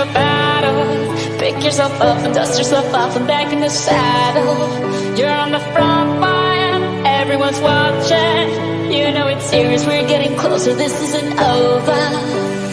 the battle. Pick yourself up and dust yourself off and back in the saddle. You're on the front line, everyone's watching. You know it's serious, we're getting closer, this isn't over.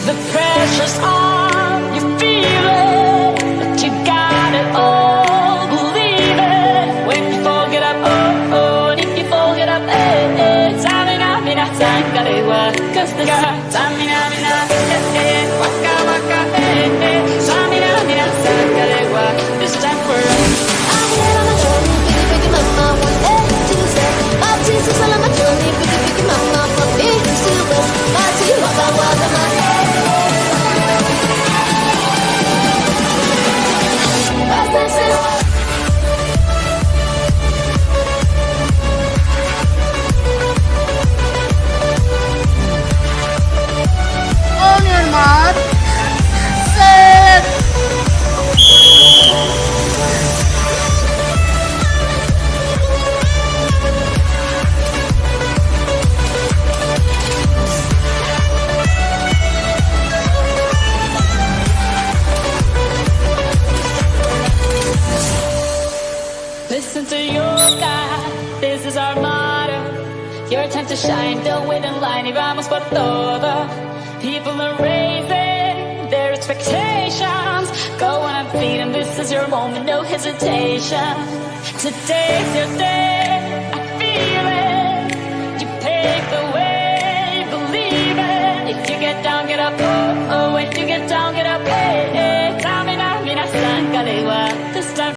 The pressure's on, you feel it, but you got it all, believe it. When you fall, get up, oh, oh, and if you fall, get up, eh, eh. Samina, mina, sangalewa, cause this Samina, mina, eh, eh, waka, waka, eh, eh. Samina, mina, sangalewa, this time for us. I'm here on my journey, biggie, biggie, mama, 1 to 7. My Jesus, all on my journey, biggie, biggie, mama, from east to west. My team, waka, waka, my head. On your mark, set. Listen to your God, this is our motto. Your time to shine, don't wait in line, y vamos por todo. People are raising their expectations. Go on and feed them, this is your moment, no hesitation. Today's your day, I feel it. You pave the way, believe it. If you get down, get up, oh, oh. If you get down, get up,